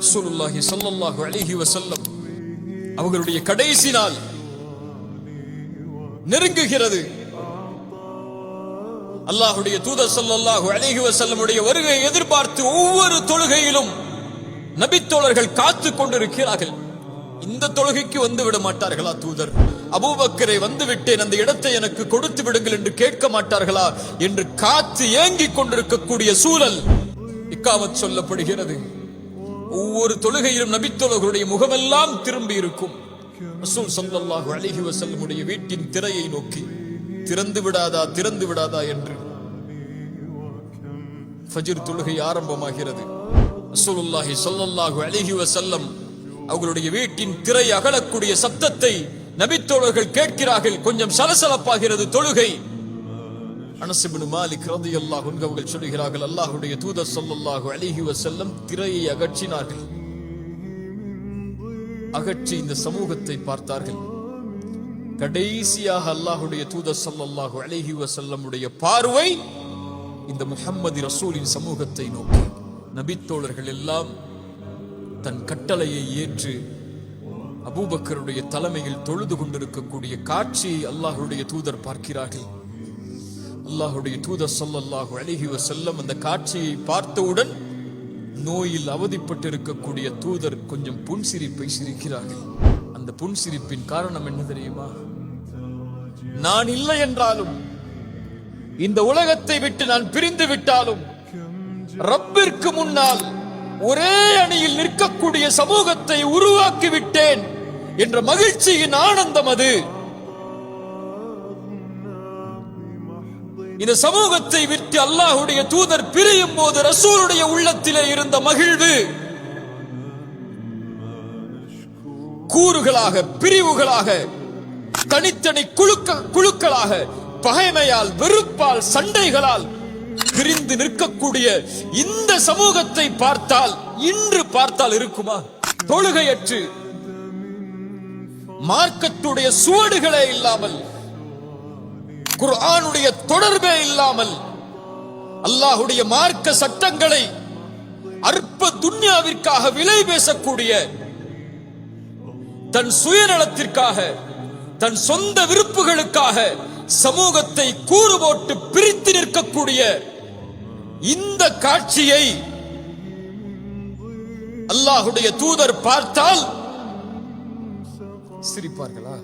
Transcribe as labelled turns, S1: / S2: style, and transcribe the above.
S1: ரசூலுல்லாஹி ஸல்லல்லாஹு அலைஹி வஸல்லம் அவர்களுடைய கடைசி நாள் நெருங்குகிறது. அல்லாஹ்வுடைய தூதர் ஸல்லல்லாஹு அலைஹி வஸல்லமுடைய வருகையை எதிர்பார்த்து ஒவ்வொரு தொழுகையிலும் நபித்தோழர்கள் காத்துக் கொண்டிருக்கிறார்கள். இந்த தொழுகைக்கு வந்து விட மாட்டார்களா தூதர்? அபூபக்கரை வந்து விட்டேன், அந்த இடத்தை எனக்கு கொடுத்து விடுங்கள் என்று கேட்க மாட்டார்களா என்று காத்து ஏங்கிக் கொண்டிருக்கக்கூடிய சூழல் இக்காமத் சொல்லப்படுகிறது. ஒவ்வொரு தொழுகையிலும் நபித்தோழர்களுடைய முகமெல்லாம் திரும்பி இருக்கும். ரசூல் ஸல்லல்லாஹு அலைஹி வஸல்லமுடைய வீட்டின் திரையை நோக்கி திறந்து விடாதா என்று ஃபஜ்ர் தொழுகை ஆரம்பமாகிறது. ரசூலுல்லாஹி ஸல்லல்லாஹு அலைஹி வஸல்லம் அவர்களுடைய வீட்டின் திரை அகலக்கூடிய சப்தத்தை நபித்தோழர்கள் கேட்கிறார்கள். கொஞ்சம் சலசலப்பாகிறது தொழுகை. அனஸ் இப்னு மாலிக் ரலியல்லாஹு அன்ஹு அவர்கள் சொல்கிறார்கள், அல்லாஹ்வுடைய தூதர் ஸல்லல்லாஹு அலைஹி வஸல்லம் திரையை அகற்றினார்கள். அகற்றி இந்த சமூகத்தை பார்த்தார்கள். கடைசியாக அல்லாஹ்வுடைய தூதர் ஸல்லல்லாஹு அலைஹி வஸல்லமுடைய பார்வை இந்த முஹம்மது ரசூலின் சமூகத்தை நோக்கி. நபித்தோழர்கள் எல்லாம் தன் கட்டளையை ஏற்று அபூபக்கருடைய தலைமையில் தொழுது கொண்டிருக்கக்கூடிய காட்சியை அல்லாஹ்வுடைய தூதர் பார்க்கிறார்கள். அல்லாஹ்வுடைய தூதர் ஸல்லல்லாஹு அலைஹி வஸல்லம் அந்த காட்சியை பார்த்தவுடன் நோயில் அவதிப்பட்டிருக்கக்கூடிய தூதர் கொஞ்சம் புன்சிரிப்பை சிரிக்கிறார்கள். அந்த புன்சிரிப்பின் காரணம் என்ன தெரியுமா? நான் இல்லை என்றாலும், இந்த உலகத்தை விட்டு நான் பிரிந்து விட்டாலும், ரப்பிற்கு முன்னால் ஒரே அணியில் நிற்கக்கூடிய சமூகத்தை உருவாக்கி விட்டேன் என்ற மகிழ்ச்சியின் ஆனந்தம் அது. இந்த சமூகத்தை விட்டு அல்லாஹ்வுடைய தூதர் பிரியும் போது ரசூலுடைய உள்ளத்திலே இருந்த மகிழ்வு கூறுகளாக, பிரிவுகளாக, தனித்தனி குழுக்களாக, பகைமையால், வெறுப்பால், சண்டைகளால் பிரிந்து நிற்கக்கூடிய இந்த சமூகத்தை பார்த்தால், இன்று பார்த்தால் இருக்குமா? தொழுகையற்று, மார்க்கத்துடைய சுவடுகளே இல்லாமல், குர்ஆனுடைய தொடர்பே இல்லாமல், அல்லாஹ்வுடைய மார்க்க சட்டங்களை அற்ப துன்யாவிற்காக விலை பேசக்கூடிய, தன் சுயநலத்திற்காக, தன் சொந்த விருப்புகளுக்காக சமூகத்தை கூறு போட்டு பிரித்து நிற்கக்கூடிய இந்த காட்சியை அல்லாஹ்வுடைய தூதர் பார்த்தால் சிரிப்பார்களா?